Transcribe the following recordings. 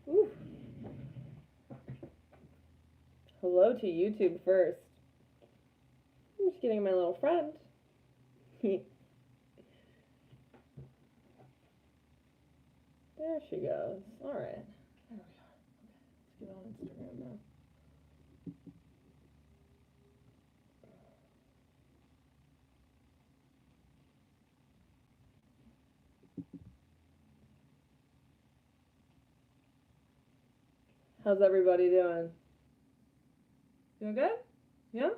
Ooh. Hello to YouTube first. I'm just getting my little friend. There she goes. All right. There we are. Okay, let's get on Instagram now. How's everybody doing? Doing good? Yeah?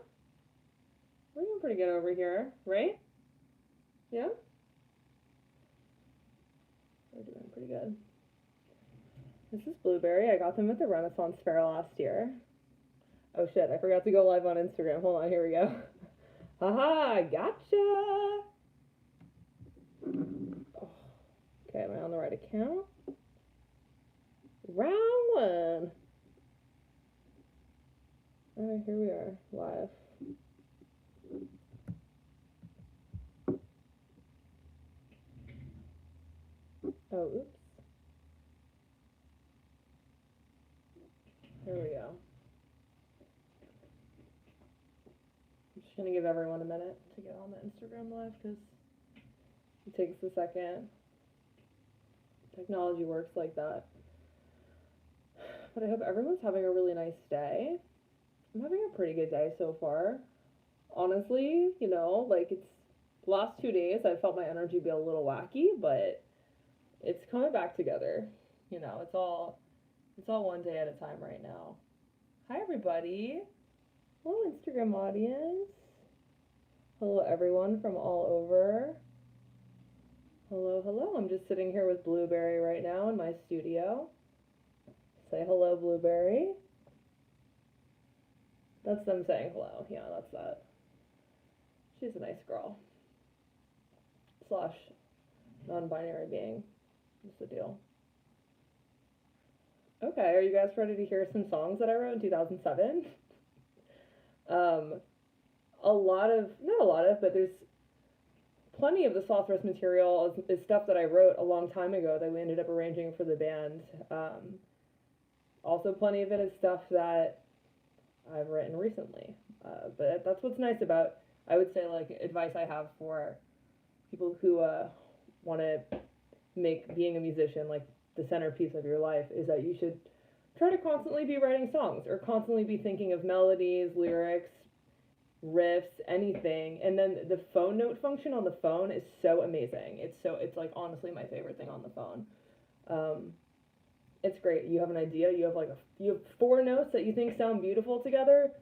We're doing pretty good over here, right? Yeah? We're doing pretty good. This is Blueberry. I got them at the Renaissance Fair last year. Oh shit, I forgot to go live on Instagram. Hold on, here we go. Haha, gotcha! Okay, am I on the right account? Round one. Alright, here we are, live. Oh, oops. There we go. I'm just gonna give everyone a minute to get on the Instagram live because it takes a second. Technology works like that. But I hope everyone's having a really nice day. I'm having a pretty good day so far. Honestly, you know, like it's the last 2 days I felt my energy be a little wacky, but it's coming back together. You know, it's all one day at a time right now. Hi everybody. Hello Instagram audience. Hello everyone from all over. Hello, hello. I'm just sitting here with Blueberry right now in my studio. Say hello, Blueberry. That's them saying hello. Yeah, that's that. She's a nice girl. / non-binary being. What's the deal? Okay, are you guys ready to hear some songs that I wrote in 2007? Not a lot of, but there's plenty of the Slothrust material is stuff that I wrote a long time ago that we ended up arranging for the band. Also, plenty of it is stuff that I've written recently. But that's what's nice about, I would say, like, advice I have for people who want to make being a musician, like, the centerpiece of your life, is that you should try to constantly be writing songs or constantly be thinking of melodies, lyrics, riffs, anything. And then the phone note function on the phone is so amazing. It's like honestly my favorite thing on the phone. It's great. You have an idea, you have 4 notes that you think sound beautiful together.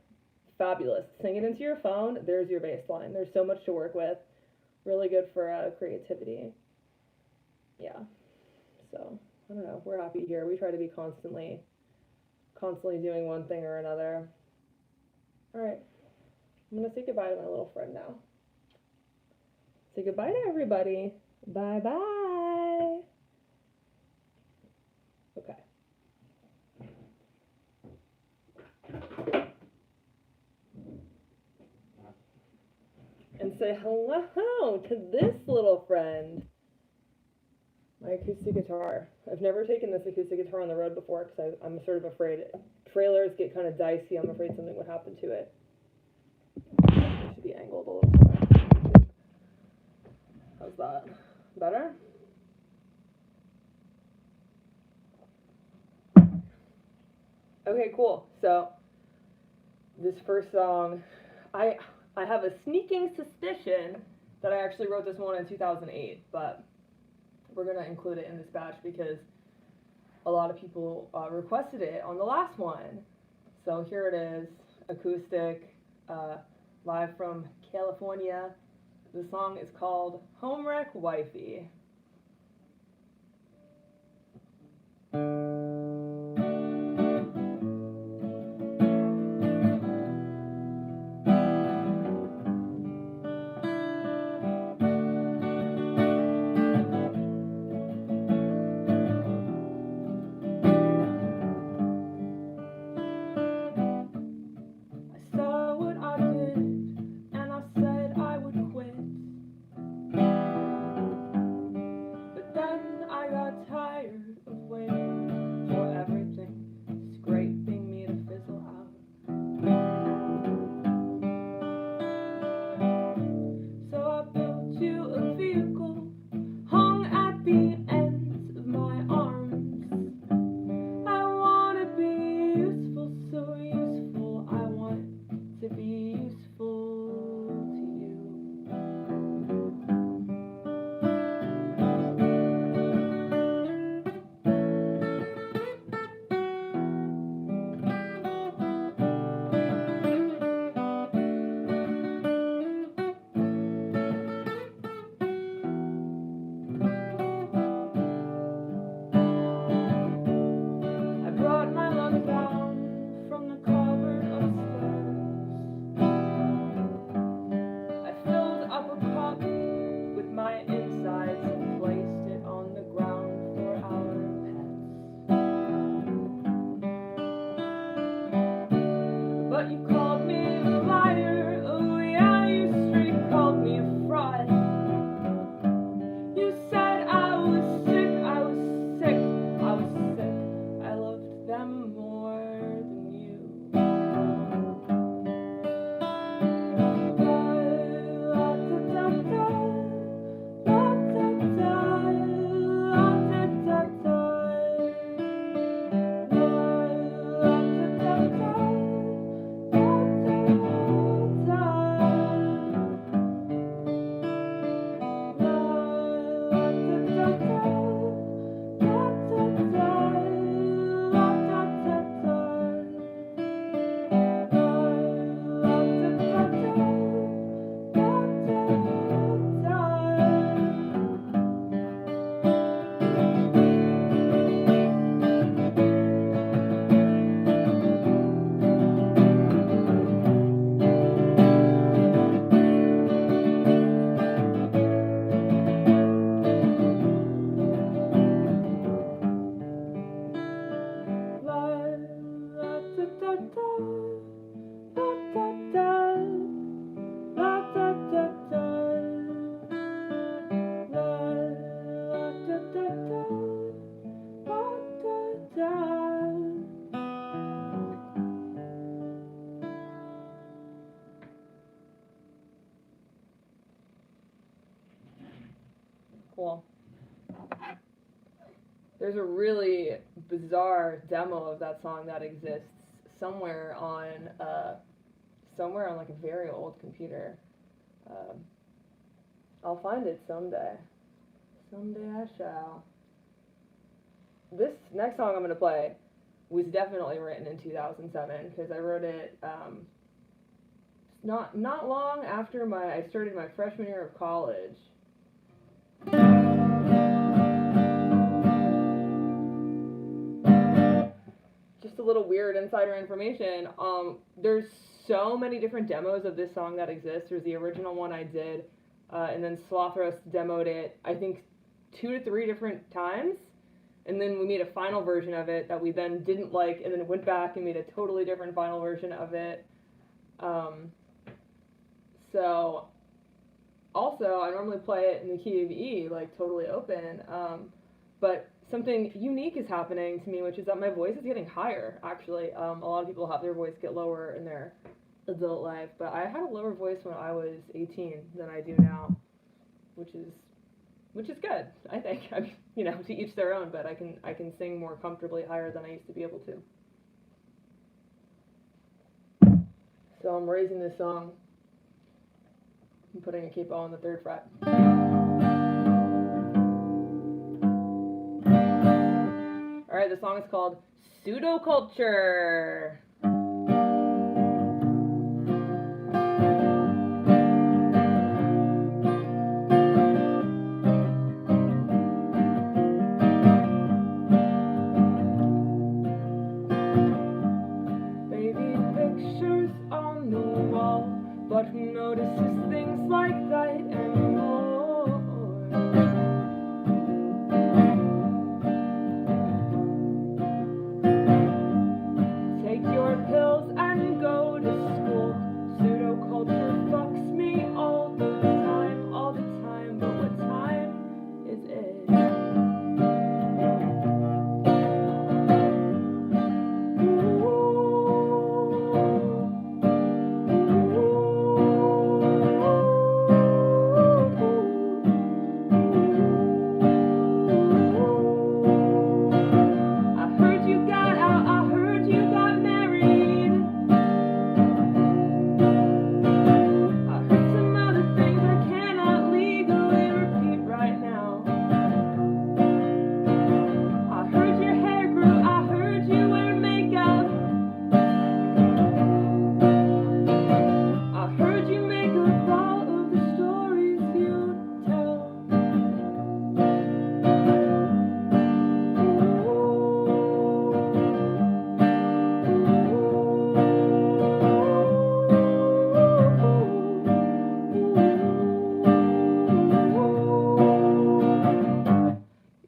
Fabulous. Sing it into your phone. There's your bass line. There's so much to work with. Really good for creativity. Yeah. So, I don't know. We're happy here. We try to be constantly doing one thing or another. All right. I'm going to say goodbye to my little friend now. Say goodbye to everybody. Bye-bye. Okay. And say hello to this little friend. My acoustic guitar. I've never taken this acoustic guitar on the road before because I'm sort of afraid. Trailers get kind of dicey. I'm afraid something would happen to it. It should be angled a little more. How's that? Better? Okay, cool. So, this first song, I have a sneaking suspicion that I actually wrote this one in 2008, but we're going to include it in this batch because a lot of people requested it on the last one. So here it is, acoustic, live from California. The song is called Home Wreck Wifey. Cool. There's a really bizarre demo of that song that exists somewhere on like a very old computer. Um, I'll find it someday. Someday I shall. This next song I'm going to play was definitely written in 2007 because I wrote it not long after I started my freshman year of college. Just a little weird insider information. There's so many different demos of this song that exist. There's the original one I did, and then Slothrust demoed it, I think, 2 to 3 different times. And then we made a final version of it that we then didn't like, and then went back and made a totally different final version of it. So, also, I normally play it in the key of E, like totally open, but something unique is happening to me, which is that my voice is getting higher, actually. A lot of people have their voice get lower in their adult life, but I had a lower voice when I was 18 than I do now, which is good, I think. I mean, you know, to each their own, but I can sing more comfortably higher than I used to be able to. So I'm raising this song. I'm putting a capo on the 3rd fret. Alright, the song is called Pseudo Culture. Baby pictures on the wall, but who notices things like that anymore? Take your pills and go to school. Pseudo culture fucks me all the time, but what time is it?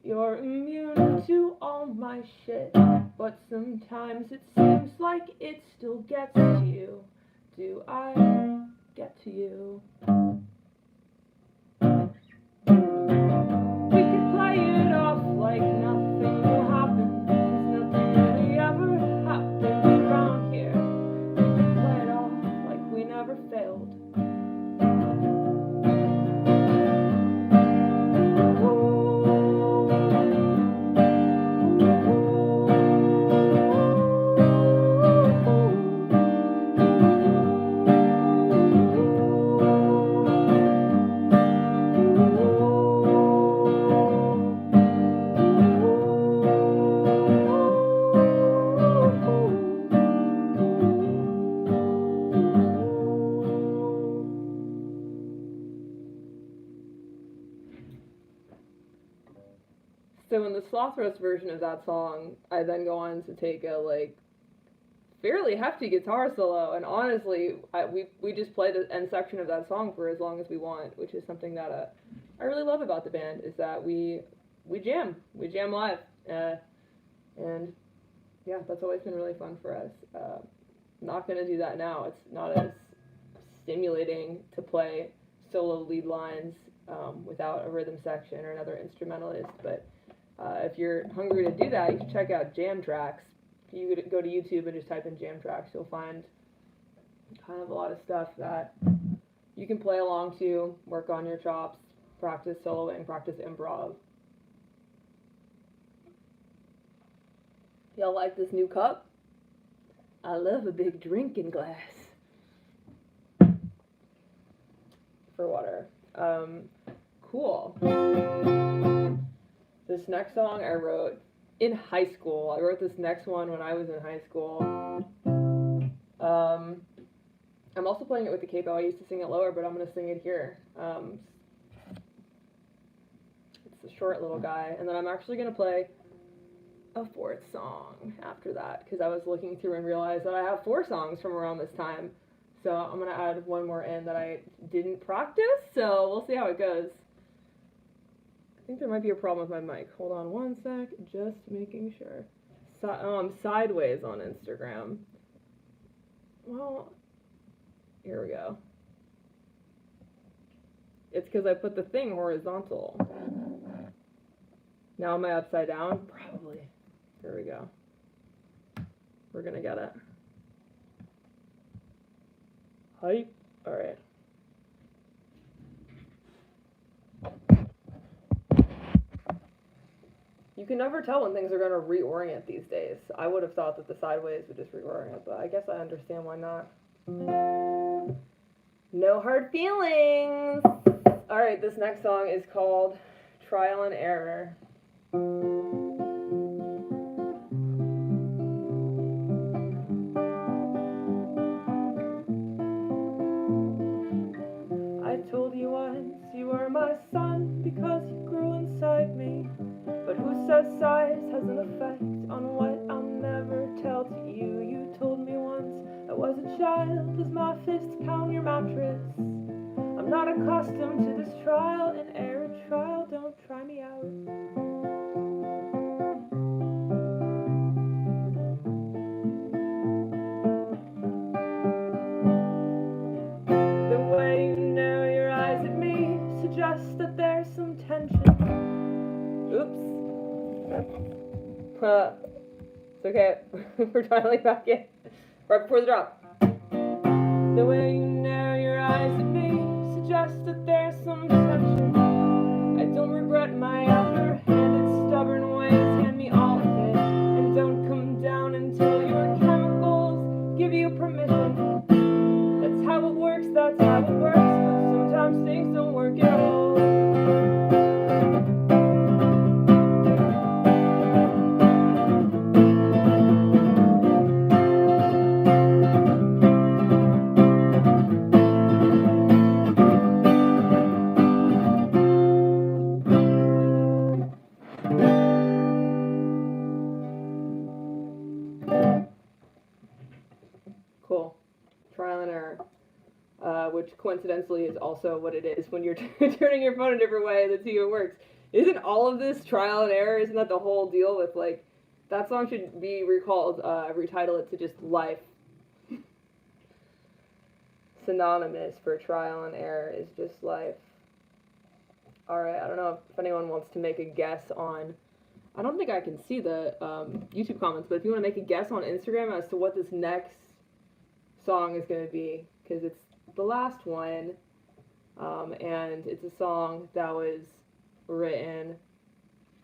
You're immune to all my shit, but sometimes it seems like it still gets to you. Do I get to you? We could play it off like nothing will happen, since nothing really ever happened around here. We could play it off like we never failed. So in the Slothrust version of that song, I then go on to take a like fairly hefty guitar solo, and honestly, we just play the end section of that song for as long as we want, which is something that I really love about the band, is that we jam live, and yeah, that's always been really fun for us. Not gonna do that now. It's not as stimulating to play solo lead lines without a rhythm section or another instrumentalist, but if you're hungry to do that, you can check out jam tracks. If you go to YouTube and just type in jam tracks, you'll find kind of a lot of stuff that you can play along to, work on your chops, practice soloing, practice improv. Y'all like this new cup? I love a big drinking glass. For water. Cool. This next song I wrote in high school. I wrote this next one when I was in high school. I'm also playing it with the capo. I used to sing it lower, but I'm going to sing it here. It's a short little guy. And then I'm actually going to play a fourth song after that, because I was looking through and realized that I have 4 songs from around this time. So I'm going to add one more in that I didn't practice, so we'll see how it goes. I think there might be a problem with my mic. Hold on one sec, just making sure. I'm sideways on Instagram. Well, here we go. It's because I put the thing horizontal. Now am I upside down? Probably. There we go. We're gonna get it. Hype. All right. You can never tell when things are going to reorient these days. I would have thought that the sideways would just reorient, but I guess I understand why not. No hard feelings. All right, this next song is called Trial and Error. I told you once you were my son because you grew inside me. But who says size has an effect on what I'll never tell to you? You told me once I was a child as my fists pound your mattress. I'm not accustomed to this trial and error trial. Don't try me out. The way you narrow your eyes at me suggests that there's some tension. Oops. It's okay. We're dialing back in. Right before the drop. The way you narrow your eyes at me suggests that there's some tension. I don't regret my underhanded, stubborn ways. Hand me all of it. And don't come down until your chemicals give you permission. That's how it works, that's how it works. But sometimes things don't work at all. Cool. Trial and error. Which coincidentally is also what it is when you're turning your phone a different way. That's how it works. Isn't all of this trial and error? Isn't that the whole deal with, like, that song should be recalled, retitle it to just life. Synonymous for trial and error is just life. Alright, I don't know if anyone wants to make a guess on, I don't think I can see the YouTube comments, but if you want to make a guess on Instagram as to what this next song is going to be, because it's the last one, and it's a song that was written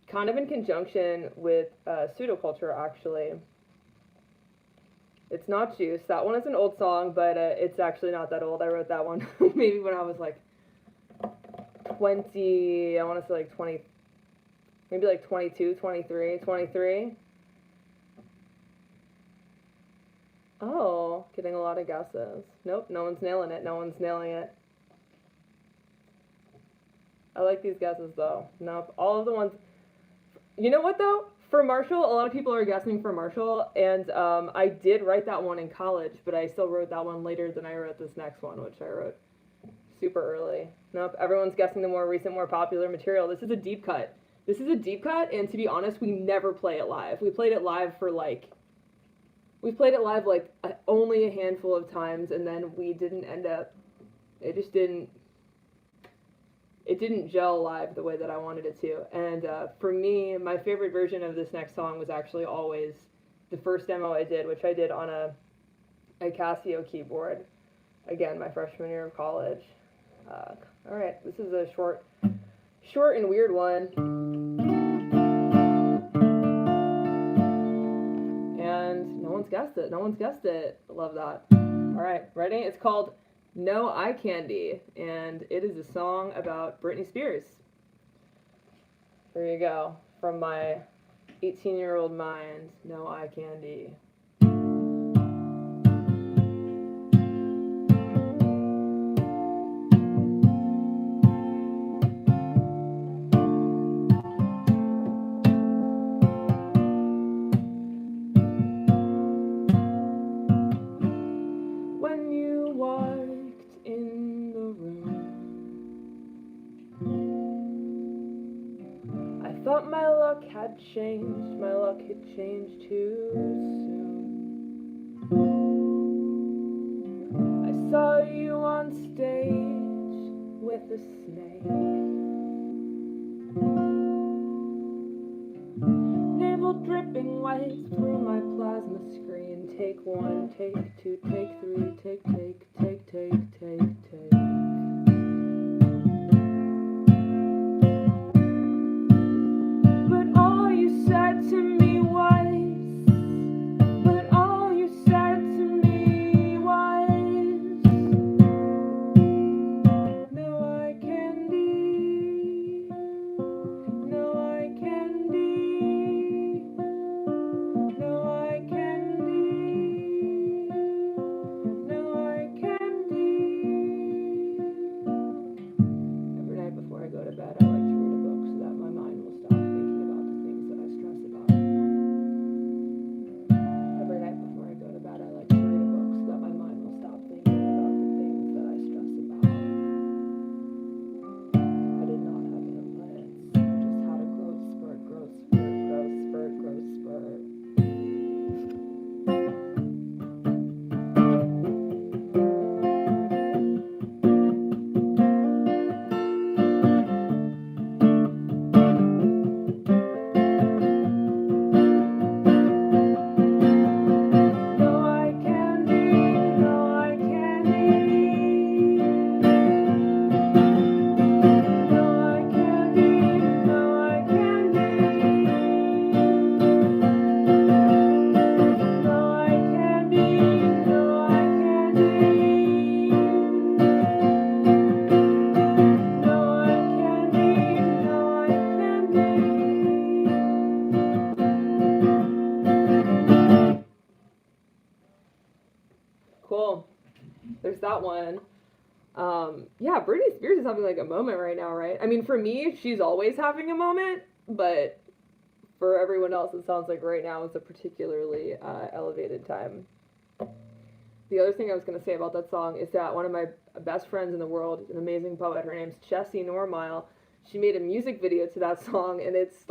kind of in conjunction with Pseudo Culture, actually. It's not Juice. That one is an old song, but it's actually not that old. I wrote that one maybe when I was like 20, I want to say like 20, maybe like 22, 23. Oh, getting a lot of guesses. Nope, no one's nailing it. No one's nailing it. I like these guesses, though. Nope, all of the ones... You know what, though? For Marshall, a lot of people are guessing for Marshall, and I did write that one in college, but I still wrote that one later than I wrote this next one, which I wrote super early. Nope, everyone's guessing the more recent, more popular material. This is a deep cut. This is a deep cut, and to be honest, we never play it live. We played it live for, like... We played it live, like, only a handful of times, and then we didn't end up... It just didn't... It didn't gel live the way that I wanted it to. And for me, my favorite version of this next song was actually always the first demo I did, which I did on a Casio keyboard. Again, my freshman year of college. All right, this is a short short and weird one. And no one's guessed it. No one's guessed it. I love that. All right, ready? It's called No Eye Candy, and it is a song about Britney Spears. There you go. From my 18-year-old mind, No Eye Candy. When you walked in the room, I thought my luck had changed. My luck had changed too soon. I saw you on stage with a snake, navel dripping white through my plasma screen. Take one, take two, take three, take. But all you said to me was, no eye candy, no eye candy, no eye candy, no eye candy. Every night before I go to bed, I like to read a book so that my mind will stop thinking about the things that I stress about. Every night before I go to bed, I like to read a book so that my mind will stop thinking about the things that I stress about. I did not have an implants, just had a growth spurt. No eye candy, no eye candy, no eye candy, no eye candy, no eye candy, no eye candy, no eye candy, no eye candy. Cool. There's that one. Yeah, Britney Spears is having like a moment right now, right? I mean, for me, she's always having a moment, but for everyone else, it sounds like right now is a particularly elevated time. The other thing I was going to say about that song is that one of my best friends in the world, an amazing poet, her name's Jessie Normile. She made a music video to that song, and it's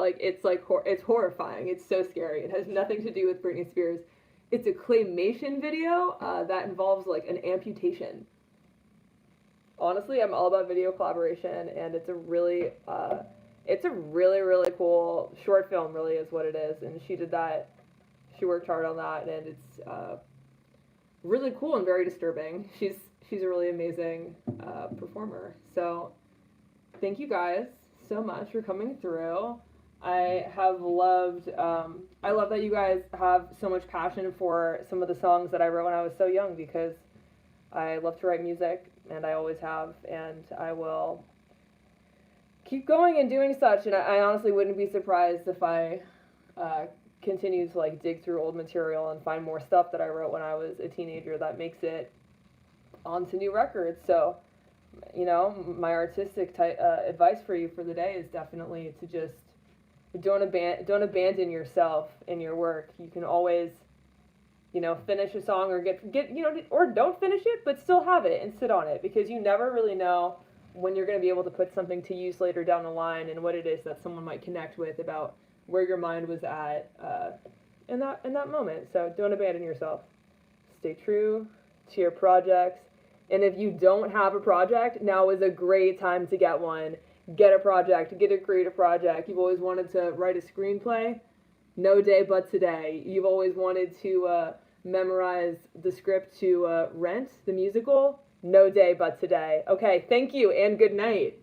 horrifying. It's so scary. It has nothing to do with Britney Spears. It's a claymation video that involves like an amputation. Honestly, I'm all about video collaboration, and it's a really cool short film. Really, is what it is. And she did that. She worked hard on that, and it's really cool and very disturbing. She's a really amazing performer. So, thank you guys so much for coming through. I love that you guys have so much passion for some of the songs that I wrote when I was so young, because I love to write music, and I always have, and I will keep going and doing such. And I honestly wouldn't be surprised if I continue to like dig through old material and find more stuff that I wrote when I was a teenager that makes it onto new records. So, you know, my artistic advice for you for the day is definitely to just don't abandon yourself in your work. You can always, you know, finish a song or get you know, or don't finish it, but still have it and sit on it, because you never really know when you're going to be able to put something to use later down the line, and what it is that someone might connect with about where your mind was at in that moment. So don't abandon yourself. Stay true to your projects. And if you don't have a project, now is a great time to get one. Get a project. Get a creative project. You've always wanted to write a screenplay? No day but today. You've always wanted to memorize the script to Rent, the musical? No day but today. Okay, thank you and good night.